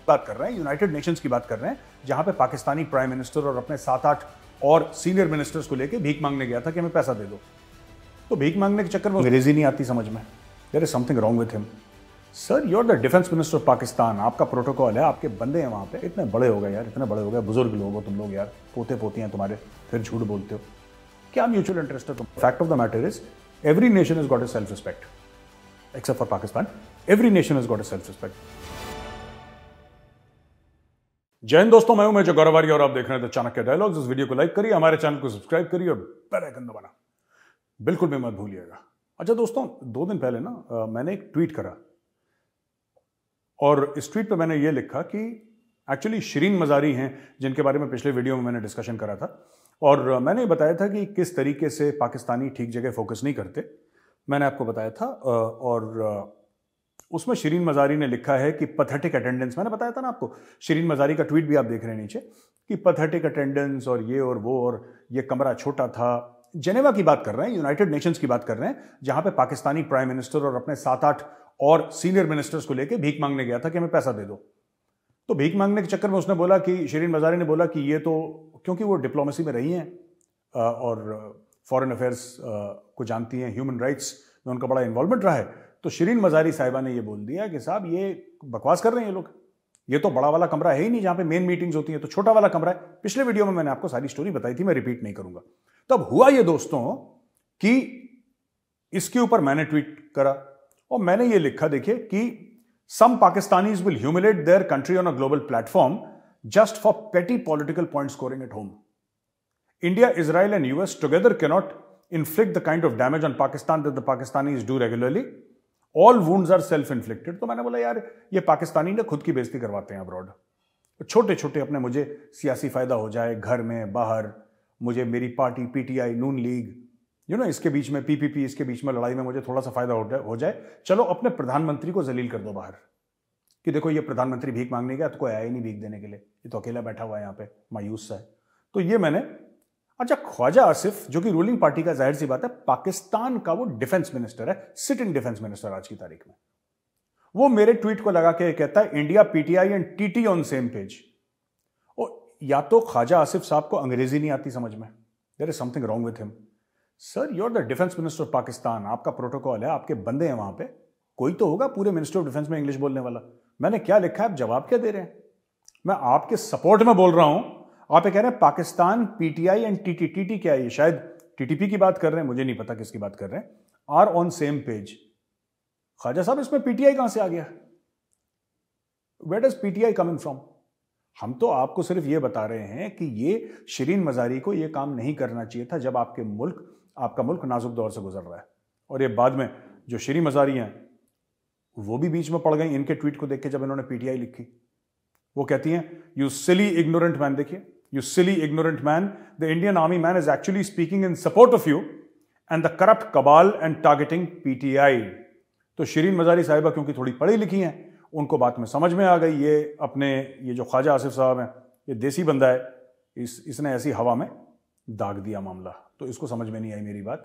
बात कर रहे हैं, यूनाइटेड नेशंस की बात कर रहे हैं, जहां पे पाकिस्तानी प्राइम मिनिस्टर और अपने 7-8 और सीनियर मिनिस्टर्स को लेके भीख मांगने गया था कि हमें पैसा दे दो। तो भीख मांगने के चक्कर में अंग्रेजी नहीं आती समझ में। There is something wrong with him. Sir, you are the defence minister of Pakistan, आपका प्रोटोकॉल है, आपके बंदे हैं वहां पे, इतने बड़े हो गए यार, इतने बड़े हो गए, बुजुर्ग लोग हो तुम लोग यार, पोते पोतियां तुम्हारे, फिर झूठ बोलते हो। क्या म्यूचुअल इंटरेस्ट है तुम? Fact of the matter is every nation has got a self respect except for Pakistan. Every nation has got a self respect. जय हिंद दोस्तों, मैं हूं मेजर गौरव आर्य और आप देख रहे हैं द चाणक्य डायलॉग्स। इस वीडियो को लाइक करिए, हमारे चैनल को सब्सक्राइब करिए और बेल आइकन दबाना बिल्कुल भी मत भूलिएगा। अच्छा दोस्तों, 2 दिन पहले ना मैंने एक ट्वीट करा और इस ट्वीट पे मैंने ये लिखा कि एक्चुअली शिरीन मजारी हैं, जिनके बारे में पिछले वीडियो में मैंने डिस्कशन करा था, और मैंने बताया था कि किस तरीके से पाकिस्तानी ठीक जगह फोकस नहीं करते, मैंने आपको बताया था। और उसमें शिरीन मजारी ने लिखा है कि पैथेटिक अटेंडेंस, मैंने बताया था ना आपको, शिरीन मजारी का ट्वीट भी आप देख रहे हैं नीचे, कि पैथेटिक अटेंडेंस और ये और वो, और ये कमरा छोटा था। जेनेवा की बात कर रहे हैं, यूनाइटेड नेशंस की बात कर रहे हैं, जहां पे पाकिस्तानी प्राइम मिनिस्टर और अपने 7-8 और सीनियर मिनिस्टर्स को लेके भीख मांगने गया था कि हमें पैसा दे दो। तो भीख मांगने के चक्कर में उसने बोला कि, शिरीन मजारी ने बोला कि ये तो, क्योंकि वो डिप्लोमेसी में रही हैं और फॉरेन अफेयर्स को जानती हैं, ह्यूमन राइट्स में उनका बड़ा इन्वॉल्वमेंट रहा है, तो शिरीन मजारी साहिबा ने ये बोल दिया कि साहब ये बकवास कर रहे हैं ये लोग, ये तो बड़ा वाला कमरा है ही नहीं जहां पे मेन मीटिंग्स होती हैं, तो छोटा वाला कमरा है। पिछले वीडियो में मैंने आपको सारी स्टोरी बताई थी, मैं रिपीट नहीं करूंगा। तब हुआ ये दोस्तों कि इसके ऊपर मैंने ट्वीट करा और मैंने ये लिखा, देखिए, कि some Pakistanis will humiliate their country on a global platform just for petty political point scoring at home. India, Israel and US together cannot inflict the kind of damage on Pakistan that the Pakistanis do regularly. All wounds are self-inflicted. तो मैंने बोला यार, ये पाकिस्तानी ने खुद की बेइज्जती करवाते हैं अब्रॉड। छोटे छोटे अपने, मुझे सियासी फायदा हो जाए घर में बाहर, मुझे मेरी पार्टी पीटीआई नून लीग, इसके बीच में पीपीपी, इसके बीच में लड़ाई में मुझे थोड़ा सा फायदा हो जाए, चलो अपने प्रधानमंत्री को जलील कर दो बाहर, कि देखो ये प्रधानमंत्री भीख मांगने गया तो कोई आया ही नहीं भीख देने के लिए, ये तो अकेला बैठा हुआ है यहाँ पे, मायूस सा है। तो ये मैंने, अच्छा, ख्वाजा आसिफ जो कि रूलिंग पार्टी का, जाहिर सी बात है, पाकिस्तान का वो डिफेंस मिनिस्टर है, सिटिंग डिफेंस मिनिस्टर आज की तारीख में, वो मेरे ट्वीट को लगा के कहता है India, PTI and TT on same page. और या तो ख्वाजा आसिफ साहब को अंग्रेजी नहीं आती समझ में, there is something wrong with him. Sir, you are the defence minister of Pakistan, आपका प्रोटोकॉल है, आपके बंदे हैं वहां पे, कोई तो होगा पूरे मिनिस्टर ऑफ डिफेंस में इंग्लिश बोलने वाला। मैंने क्या लिखा है, आप जवाब क्या दे रहे हैं? मैं आपके सपोर्ट में बोल रहा हूं, आप ये कह रहे हैं Pakistan, PTI and TT. TT क्या है? शायद टीटीपी की बात कर रहे हैं, मुझे नहीं पता किसकी बात कर रहे हैं। Are on same page. Khawaja sahab, इसमें पीटीआई कहां से आ गया? Where does PTI coming from? हम तो आपको सिर्फ ये बता रहे हैं कि ये शिरीन मजारी को ये काम नहीं करना चाहिए था जब आपका मुल्क नाजुक दौर से गुजर रहा है। और ये बाद में जो शिरीन मजारी हैं वो भी बीच में पड़ गई इनके ट्वीट को देख के, जब इन्होंने पीटीआई लिखी। वो कहती हैं, यू सिली इग्नोरेंट मैन, देखिए, you silly ignorant man, the Indian army man is actually speaking in support of you and the corrupt cabal and targeting PTI. तो शिरीन मजारी साहिबा क्योंकि थोड़ी पढ़ी लिखी हैं, उनको बात में समझ में आ गई, ये जो ख्वाजा आसिफ साहब हैं, ये देसी बंदा है, इसने ऐसी हवा में दाग दिया मामला, तो इसको समझ में नहीं आई मेरी बात।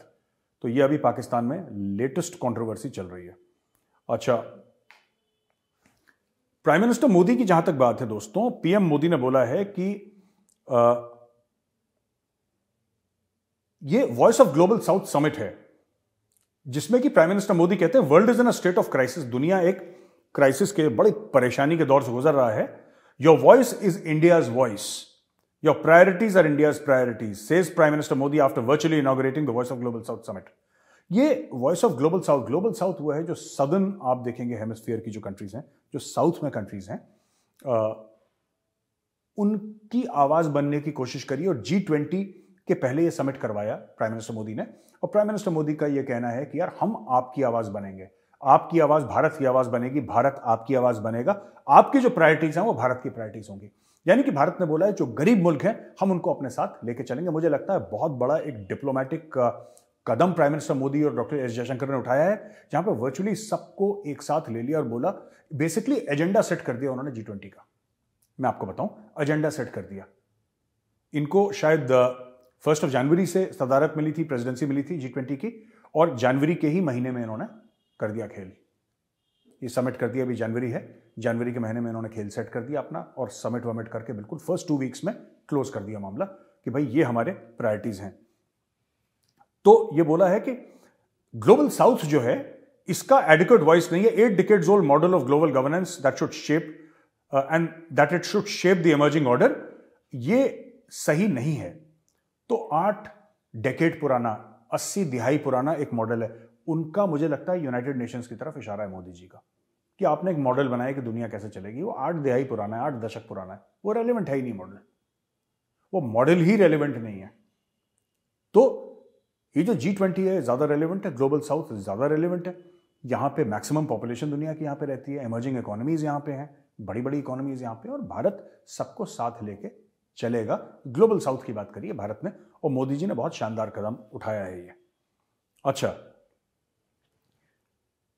तो ये अभी पाकिस्तान में लेटेस्ट कंट्रोवर्सी चल रही है। अच्छा, प्राइम मिनिस्टर मोदी की जहां तक बात है दोस्तों, पीएम मोदी ने बोला है कि ये voice of global south summit है, जिसमें कि प्राइम मिनिस्टर मोदी कहते हैं world is in a state of crisis, दुनिया एक क्राइसिस के, बड़ी परेशानी के दौर से गुजर रहा है। Your voice is India's voice, your priorities are India's priorities, says prime minister Modi after virtually inaugurating the voice of global south summit. ये वॉइस ऑफ ग्लोबल साउथ वो है जो सदर्न, आप देखेंगे हेमिस्फीयर की जो कंट्रीज हैं, जो साउथ में कंट्रीज हैं, उनकी आवाज बनने की कोशिश करी। और G20 के पहले ये समिट करवाया प्राइम मिनिस्टर मोदी ने, और प्राइम मिनिस्टर मोदी का ये कहना है कि यार हम आपकी आवाज बनेंगे, आपकी आवाज भारत की आवाज बनेगी, भारत आपकी आवाज बनेगा, आपकी जो प्रायोरिटीज हैं वो भारत की प्रायोरिटीज होंगी। यानी कि भारत ने बोला है जो गरीब मुल्क हैं हम उनको अपने साथ लेके चलेंगे। मुझे लगता है बहुत बड़ा एक डिप्लोमेटिक कदम प्राइम मिनिस्टर मोदी और डॉक्टर एस जयशंकर ने उठाया है, जहां पर वर्चुअली सबको एक साथ ले लिया और बोला, बेसिकली एजेंडा सेट कर दिया उन्होंने G20 का। मैं आपको बताऊं, एजेंडा सेट कर दिया। इनको शायद 1 जनवरी से सदारत मिली थी, प्रेसिडेंसी मिली थी G20 की, और जनवरी के ही महीने में इन्होंने कर दिया खेल। ये समिट कर दिया, अभी जनवरी है, जनवरी के महीने में इन्होंने खेल सेट कर दिया अपना और समिट वमिट करके बिल्कुल फर्स्ट 2 वीक्स में क्लोज कर दिया मामला कि भाई ये हमारे प्रायोरिटीज हैं। तो ये बोला है कि ग्लोबल साउथ जो है इसका एडिक्वेट वॉइस नहीं है। 8 decades old model of global governance that should shape and that it should shape the emerging order, ये सही नहीं है। तो 8 डेकेड पुराना, 80 दिहाई पुराना एक मॉडल है उनका। मुझे लगता है यूनाइटेड नेशंस की तरफ इशारा है मोदी जी का कि आपने एक मॉडल बनाया कि दुनिया कैसे चलेगी। वो 8 दिहाई पुराना है, 8 दशक पुराना है, वो रेलिवेंट है ही नहीं मॉडल, वो मॉडल ही रेलिवेंट नहीं है। तो ये जो G20 है ज्यादा रेलिवेंट है, ग्लोबल साउथ ज्यादा रेलिवेंट है। यहां पे मैक्सिमम पॉपुलेशन दुनिया की यहां पे रहती है, इमर्जिंग इकोनॉमीज यहां पे हैं, बड़ी बड़ी इकोनॉमीज यहां पे, और भारत सबको साथ लेके चलेगा। ग्लोबल साउथ की बात करिए भारत ने, और मोदी जी ने बहुत शानदार कदम उठाया है ये। अच्छा,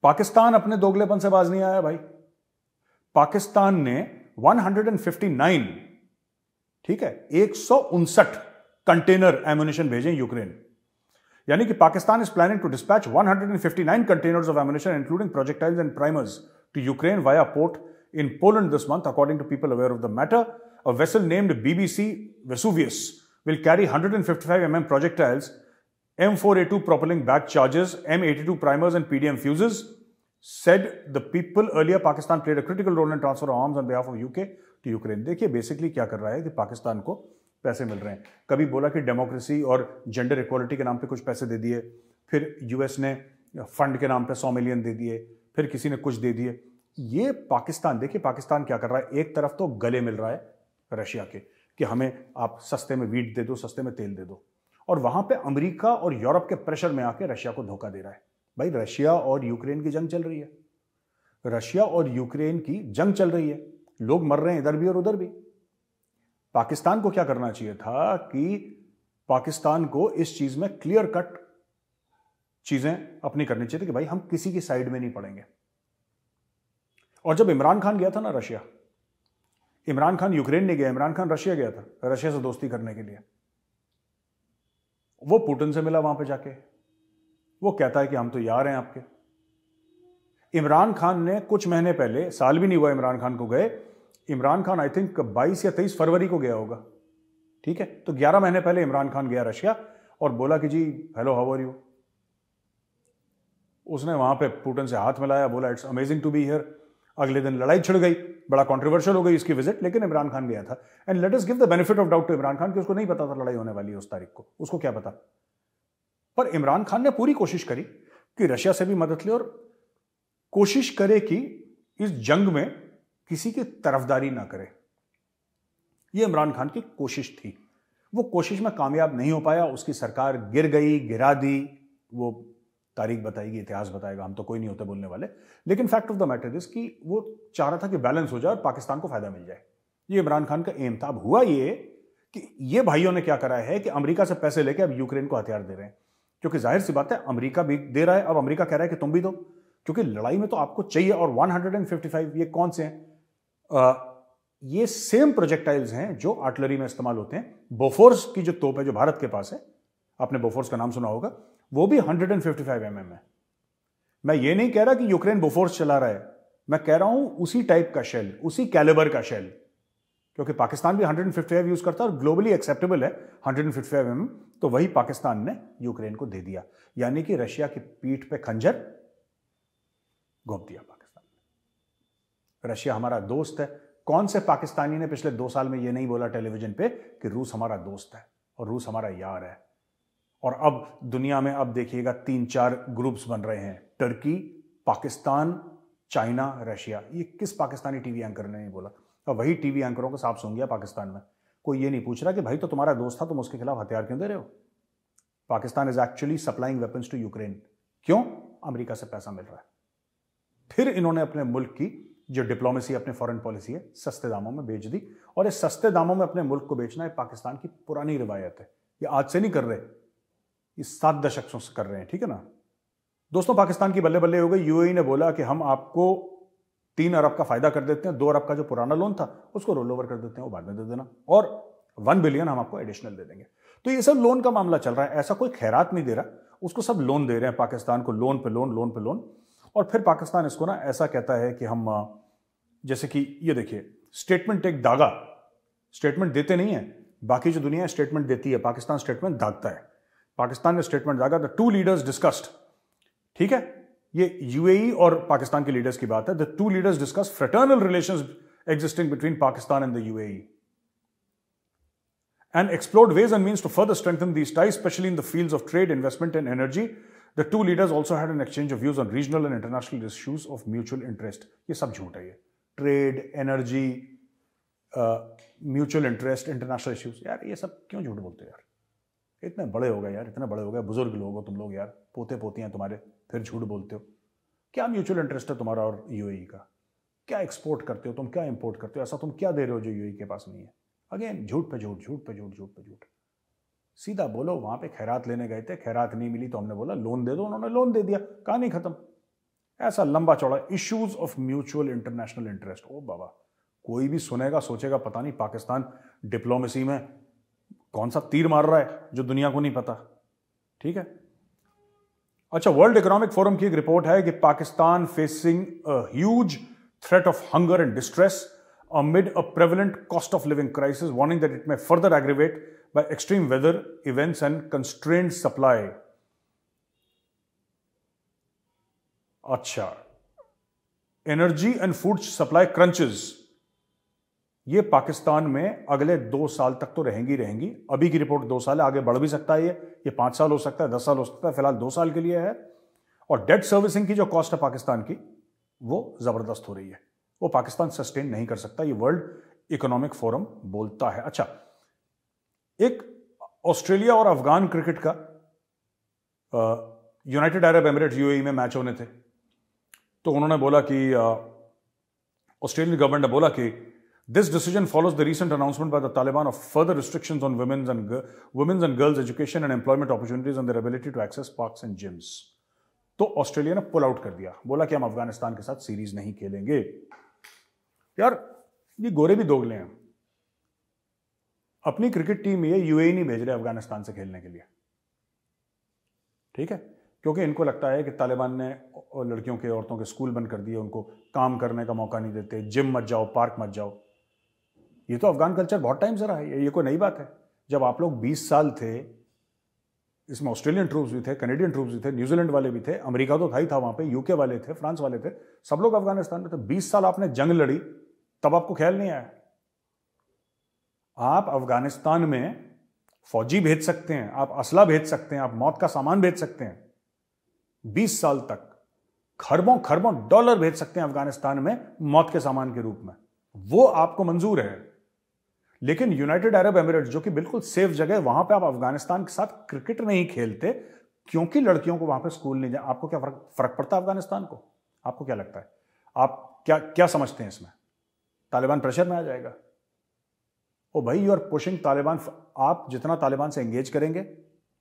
पाकिस्तान अपने दोगलेपन से बाज नहीं आया भाई। पाकिस्तान ने 159, ठीक है, 159 कंटेनर एम्युनिशन भेजे यूक्रेन। यानी कि Pakistan is planning to dispatch 159 containers of ammunition including projectiles and primers to Ukraine via port in Poland this month, according to people aware of the matter. A vessel named BBC Vesuvius will carry 155 mm projectiles, M4A2 propelling back charges, M82 primers and PDM fuses. Said the people earlier, Pakistan played a critical role in transfer of arms on behalf of UK to Ukraine. देखिए basically क्या कर रहा है कि पाकिस्तान को पैसे मिल रहे हैं। कभी बोला कि डेमोक्रेसी और जेंडर इक्वालिटी के नाम पे कुछ पैसे दे दिए, फिर यूएस ने फंड के नाम पे 100 मिलियन दे दिए, फिर किसी ने कुछ दे दिए। ये पाकिस्तान, देखिए पाकिस्तान क्या कर रहा है, एक तरफ तो गले मिल रहा है रशिया के कि हमें आप सस्ते में वीट दे दो, सस्ते में तेल दे दो, और वहां पे अमेरिका और यूरोप के प्रेशर में आके रशिया को धोखा दे रहा है। भाई रशिया और यूक्रेन की जंग चल रही है, रशिया और यूक्रेन की जंग चल रही है, लोग मर रहे हैं इधर भी और उधर भी। पाकिस्तान को क्या करना चाहिए था कि पाकिस्तान को इस चीज में क्लियर कट चीजें अपनी करनी चाहिए थी कि भाई हम किसी की साइड में नहीं पड़ेंगे। और जब इमरान खान गया था ना रशिया, इमरान खान यूक्रेन नहीं गया, इमरान खान रशिया गया था रशिया से दोस्ती करने के लिए। वो पुतिन से मिला वहां पे जाके, वो कहता है कि हम तो यार हैं आपके। इमरान खान ने कुछ महीने पहले, साल भी नहीं हुआ इमरान खान को गए, इमरान खान आई थिंक 22 या 23 फरवरी को गया होगा, ठीक है, तो 11 महीने पहले इमरान खान गया रशिया और बोला कि जी हेलो हाउ आर यू। उसने वहां पे पुतिन से हाथ मिलाया, बोला it's amazing to be here. अगले दिन लड़ाई छिड़ गई, बड़ा कंट्रोवर्शियल हो गई इसकी विजिट, लेकिन इमरान खान गया था। And let us give the benefit of doubt to Imran Khan कि उसको नहीं पता था लड़ाई होने वाली है उस तारीख को, उसको क्या पता। पर इमरान खान ने पूरी कोशिश करी कि रशिया से भी मदद ले और कोशिश करे कि इस जंग में किसी की तरफदारी ना करे। यह इमरान खान की कोशिश थी। वो कोशिश में कामयाब नहीं हो पाया, उसकी सरकार गिर गई, गिरा दी, वो तारीख बताएगी, इतिहास बताएगा, हम तो कोई नहीं होते बोलने वाले। लेकिन fact of the matter is कि वो चाह रहा था कि बैलेंस हो जाए और पाकिस्तान को फायदा मिल जाए। ये इमरान खान का एम था। अब हुआ ये कि ये भाइयों ने क्या करा है कि अमेरिका से पैसे लेके अब यूक्रेन को हथियार दे रहे हैं, क्योंकि जाहिर सी बात है अमेरिका भी दे रहा है, अब अमेरिका कह रहा है कि तुम भी दो, क्योंकि लड़ाई में तो आपको चाहिए। और 155 ये कौन से हैं? ये सेम प्रोजेक्टाइल्स हैं जो आर्टिलरी में इस्तेमाल होते हैं। बोफोर्स की जो तोप है जो भारत के पास है, आपने बोफोर्स का नाम सुना होगा, वो भी 155 mm है। मैं ये नहीं कह रहा कि यूक्रेन बोफोर्स चला रहा है, मैं कह रहा हूं उसी टाइप का शेल, उसी कैलिबर का शेल, क्योंकि पाकिस्तान भी 155 यूज करता है और ग्लोबली एक्सेप्टेबल है 155 mm, तो वही पाकिस्तान ने यूक्रेन को दे दिया। यानी कि रशिया की पीठ पे खंजर घोंप दिया पाकिस्तान ने। रशिया हमारा दोस्त है। कौन से पाकिस्तानी ने पिछले 2 साल में यह नहीं बोला टेलीविजन पे कि रूस हमारा दोस्त है और रूस हमारा यार है? और अब दुनिया में अब देखिएगा 3-4 ग्रुप्स बन रहे हैं, टर्की, पाकिस्तान, चाइना, रशिया। ये किस पाकिस्तानी टीवी एंकर ने नहीं बोला? अब वही टीवी एंकरों को सांप सूंघ गया पाकिस्तान में। कोई ये नहीं पूछ रहा कि भाई तो तुम्हारा दोस्त था, तुम उसके खिलाफ हथियार क्यों दे रहे हो? Pakistan is actually supplying weapons to Ukraine. क्यों? अमेरिका से पैसा मिल रहा है। फिर इन्होंने अपने मुल्क की जो डिप्लोमेसी, अपने फॉरेन पॉलिसी है, सस्ते दामों में बेच दी। और इस सस्ते दामों में अपने मुल्क को बेचना है पाकिस्तान की पुरानी रिवायत है। ये आज से नहीं कर रहे, ये 7 दशकों से कर रहे हैं, ठीक है ना दोस्तों। पाकिस्तान की बल्ले बल्ले हो गई। यूएई ने बोला कि हम आपको 3 अरब का फायदा कर देते हैं, 2 अरब का जो पुराना लोन था उसको रोल ओवर कर देते हैं, वो बाद में दे देना, और 1 बिलियन हम आपको एडिशनल दे देंगे। तो ये सब लोन का मामला चल रहा है। ऐसा कोई खैरात नहीं दे रहा, उसको सब लोन दे रहे हैं पाकिस्तान को, लोन पे लोन, लोन पे लोन। और फिर पाकिस्तान इसको ना ऐसा कहता है कि हम जैसे कि ये देखिए, स्टेटमेंट एक दागा, स्टेटमेंट देते नहीं है, बाकी जो दुनिया स्टेटमेंट देती है, पाकिस्तान स्टेटमेंट दागता है। पाकिस्तान ने statement Daga, the two leaders discussed, ठीक है, ये यूएई और पाकिस्तान के लीडर्स की बात है। The two leaders discuss fraternal relations existing between Pakistan and the UAE and explored ways and means to further strengthen these ties, especially in the fields of trade, investment and energy. The two leaders also had an exchange of views on regional and international issues of mutual interest. ये सब झूठ है, ये trade, energy, mutual interest, international issues, यार ये सब क्यों झूठ बोलते हो यार? इतने बड़े हो गए यार, इतने बड़े हो गए, बुजुर्ग लोग हो तुम लोग यार, पोते पोतियां तुम्हारे, फिर झूठ बोलते हो। क्या म्यूचुअल इंटरेस्ट है तुम्हारा और यूएई का? क्या एक्सपोर्ट करते हो तुम, क्या इंपोर्ट करते हो? ऐसा तुम क्या दे रहे हो जो यूएई के पास नहीं है? अगेन झूठ पे झूठ, झूठ पे झूठ, झूठ पे झूठ। सीधा बोलो, वहां पे खैरात लेने गए थे, खैरात नहीं मिली तो हमने बोला लोन दे दो, उन्होंने लोन दे दिया, कहानी खत्म। ऐसा लंबा चौड़ा issues of mutual international interest. ओ बाबा, कोई भी सुनेगा सोचेगा पता नहीं पाकिस्तान डिप्लोमेसी में कौन सा तीर मार रहा है जो दुनिया को नहीं पता, ठीक है। अच्छा, वर्ल्ड इकोनॉमिक फोरम की एक रिपोर्ट है कि Pakistan facing a huge threat of hunger and distress amid a prevalent cost of living crisis, warning that it may further aggravate by extreme weather events and constrained supply. अच्छा, energy and food supply crunches, ये पाकिस्तान में अगले 2 साल तक तो रहेंगी। अभी की रिपोर्ट 2 साल है, आगे बढ़ भी सकता है, ये 5 साल हो सकता है, 10 साल हो सकता है, फिलहाल 2 साल के लिए है। और डेट सर्विसिंग की जो कॉस्ट है पाकिस्तान की, वो जबरदस्त हो रही है, वो पाकिस्तान सस्टेन नहीं कर सकता, ये वर्ल्ड इकोनॉमिक फोरम बोलता है। अच्छा, एक ऑस्ट्रेलिया और अफगान क्रिकेट का यूनाइटेड अरब एमिरेट्स यूएई में मैच होने थे, तो उन्होंने बोला कि ऑस्ट्रेलियन गवर्नमेंट ने बोला कि this decision follows the recent announcement by the Taliban of further restrictions on women's and girls education and employment opportunities and their ability to access parks and gyms. तो ऑस्ट्रेलिया ने पुल आउट कर दिया, बोला कि हम अफगानिस्तान के साथ सीरीज नहीं खेलेंगे। यार ये गोरे भी दोगले हैं, अपनी क्रिकेट टीम ये यूएई नहीं भेज रहे अफगानिस्तान से खेलने के लिए, ठीक है, क्योंकि इनको लगता है कि तालिबान ने लड़कियों के, औरतों के स्कूल बंद कर दिए, उनको काम करने का मौका नहीं देते, जिम मत जाओ, पार्क मत जाओ। ये तो अफगान कल्चर बहुत टाइम से रहा है, ये कोई नई बात है। जब आप लोग 20 साल थे, इसमें ऑस्ट्रेलियन ट्रूप्स भी थे, कनेडियन ट्रूप्स भी थे, न्यूजीलैंड वाले भी थे, अमेरिका तो था ही था वहां पे, यूके वाले थे, फ्रांस वाले थे, सब लोग अफगानिस्तान में थे। 20 साल आपने जंग लड़ी, तब आपको ख्याल नहीं आया? आप अफगानिस्तान में फौजी भेज सकते हैं, आप असला भेज सकते हैं, आप मौत का सामान भेज सकते हैं। 20 साल तक खरबों खरबों डॉलर भेज सकते हैं अफगानिस्तान में मौत के सामान के रूप में, वो आपको मंजूर है। लेकिन यूनाइटेड अरब एमिरेट्स, जो कि बिल्कुल सेफ जगह है, वहां पे आप अफगानिस्तान के साथ क्रिकेट नहीं खेलते क्योंकि लड़कियों को वहां पे स्कूल नहीं जाए। आपको क्या फर्क पड़ता है अफगानिस्तान को? आपको क्या लगता है? आप क्या समझते हैं इसमें? तालिबान प्रेशर में आ जाएगा? ओ भाई, यू आर पुशिंग तालिबान। आप जितना तालिबान से एंगेज करेंगे,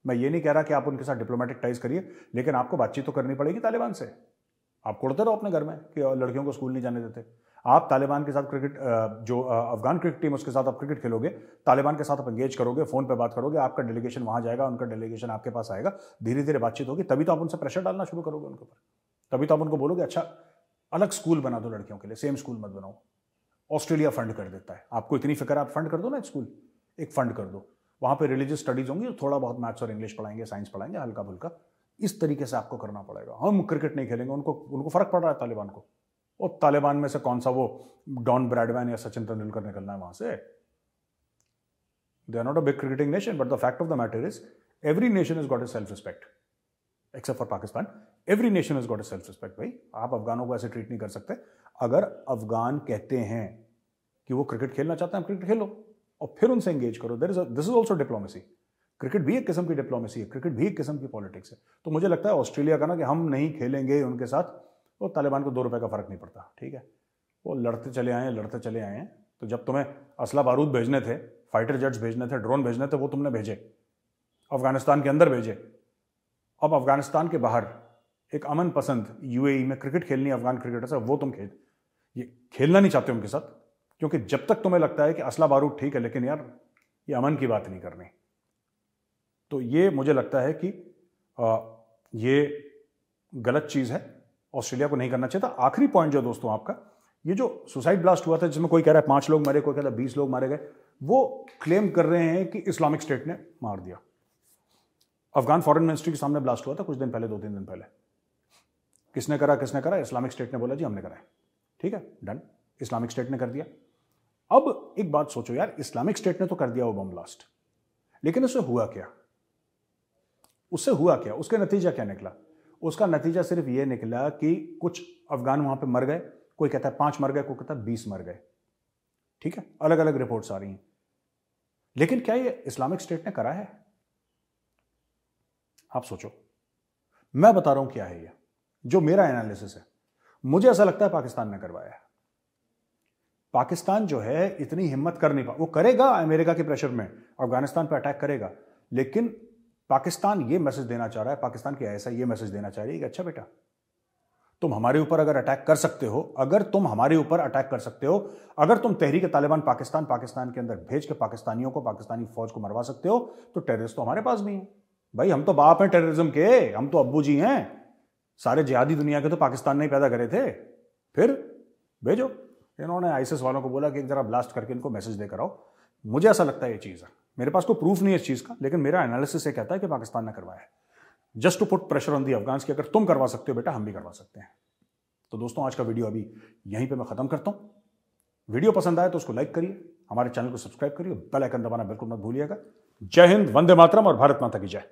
मैं ये नहीं कह रहा कि आप उनके साथ डिप्लोमेटिक टाइज करिए, लेकिन आपको बातचीत तो करनी पड़ेगी तालिबान से। आप कुड़ते रहो अपने घर में कि लड़कियों को स्कूल नहीं जाने देते। आप तालिबान के साथ क्रिकेट, जो अफगान क्रिकेट टीम उसके साथ आप क्रिकेट खेलोगे, तालिबान के साथ आप एंगेज करोगे, फोन पे बात करोगे, आपका डेलीगेशन वहां जाएगा, उनका डेलीगेशन आपके पास आएगा, धीरे धीरे बातचीत होगी, तभी तो आप उनसे प्रेशर डालना शुरू करोगे उनके ऊपर। तभी तो आप उनको बोलोगे अच्छा अलग स्कूल बना दो लड़कियों के लिए, सेम स्कूल मत बनाओ। ऑस्ट्रेलिया फंड कर देता है, आपको इतनी फिक्र, आप फंड कर दो ना, एक स्कूल एक फंड कर दो, वहां पे रिलीजियस स्टडीज होंगी, थोड़ा बहुत मैथ्स और इंग्लिश पढ़ाएंगे, साइंस पढ़ाएंगे हल्का फुल्का। इस तरीके से आपको करना पड़ेगा। हम क्रिकेट नहीं खेलेंगे, उनको फर्क पड़ रहा है तालिबान को। और तालिबान में से कौन सा वो डॉन ब्रैडमैन या सचिन तेंदुलकर निकलना है वहां से? They are not a big cricketing nation, but the fact of the matter is every nation is got a self respect except for Pakistan. Every nation is got a self respect. भाई आप अफगानों को ऐसे treat नहीं कर सकते। अगर अफगान कहते हैं कि वो क्रिकेट खेलना चाहते हैं, क्रिकेट खेलो और फिर उनसे एंगेज करो। This is also diplomacy. Cricket भी एक किस्म की डिप्लोमेसी है, क्रिकेट भी एक किस्म की पॉलिटिक्स है। तो मुझे लगता है ऑस्ट्रेलिया का ना कि हम नहीं खेलेंगे उनके साथ, वो तालिबान को 2 रुपए का फर्क नहीं पड़ता, ठीक है। वो लड़ते चले आए हैं। तो जब तुम्हें असला बारूद भेजने थे, फाइटर जेट्स भेजने थे, ड्रोन भेजने थे, वो तुमने भेजे, अफगानिस्तान के अंदर भेजे। अब अफगानिस्तान के बाहर एक अमन पसंद यूएई में क्रिकेट खेलनी अफगान क्रिकेटर से, वो तुम खेलना नहीं चाहते उनके साथ, क्योंकि जब तक तुम्हें लगता है कि असला बारूद ठीक है, लेकिन यार ये अमन की बात नहीं करनी। तो ये मुझे लगता है कि ये गलत चीज है, ऑस्ट्रेलिया को नहीं करना चाहिए था। आखिरी पॉइंट जो दोस्तों आपका, ये जो सुसाइड ब्लास्ट हुआ था जिसमें कोई कह रहा है 5 लोग मरे, कोई कह रहा है 20 लोग मारे गए, वो क्लेम कर रहे हैं कि इस्लामिक स्टेट ने मार दिया। अफगान फॉरेन मिनिस्ट्री के सामने ब्लास्ट हुआ था कुछ दिन पहले, 2-3 दिन पहले। किसने करा? इस्लामिक स्टेट ने बोला जी हमने करा है। ठीक है, डन, इस्लामिक स्टेट ने कर दिया। अब एक बात सोचो यार, इस्लामिक स्टेट ने तो कर दिया वो बम ब्लास्ट, लेकिन उससे हुआ क्या? उसके नतीजा क्या निकला? उसका नतीजा सिर्फ यह निकला कि कुछ अफगान वहां पे मर गए, कोई कहता है 5 मर गए, कोई कहता है 20 मर गए। ठीक है, अलग अलग रिपोर्ट्स आ रही हैं। लेकिन क्या ये इस्लामिक स्टेट ने करा है? आप सोचो, मैं बता रहा हूं क्या है ये, जो मेरा एनालिसिस है। मुझे ऐसा लगता है पाकिस्तान ने करवाया है। पाकिस्तान जो है इतनी हिम्मत कर नहीं पा, वो करेगा अमेरिका के प्रेशर में, अफगानिस्तान पर अटैक करेगा, लेकिन पाकिस्तान ये मैसेज देना चाह रहा है, पाकिस्तान की ऐसा ये मैसेज देना चाह रही है कि अच्छा बेटा, तुम हमारे ऊपर अगर अटैक कर सकते हो, अगर तुम तहरीक तालिबान पाकिस्तान के अंदर भेज के पाकिस्तानियों को, पाकिस्तानी फौज को मरवा सकते हो, तो टेररिस्ट तो हमारे पास भी हैं भाई। हम तो बाप हैं टेररिज्म के, हम तो अब्बू जी हैं। सारे जिहादी दुनिया के तो पाकिस्तान ने ही पैदा करे थे। फिर भेजो। इन्होंने आईएसआईएस वालों को बोला कि एक जरा ब्लास्ट करके इनको मैसेज देकर आओ। मुझे ऐसा लगता है ये चीज है, मेरे पास कोई प्रूफ नहीं है इस चीज का, लेकिन मेरा एनालिसिस ये कहता है कि पाकिस्तान ने करवाया है, just to put pressure on the Afghans कि अगर तुम करवा सकते हो बेटा, हम भी करवा सकते हैं। तो दोस्तों, आज का वीडियो अभी यहीं पे मैं खत्म करता हूं। वीडियो पसंद आए तो उसको लाइक करिए, हमारे चैनल को सब्सक्राइब करिए, बेल आइकन दबाना बिल्कुल मत भूलिएगा। जय हिंद, वंदे मातरम और भारत माता की जय।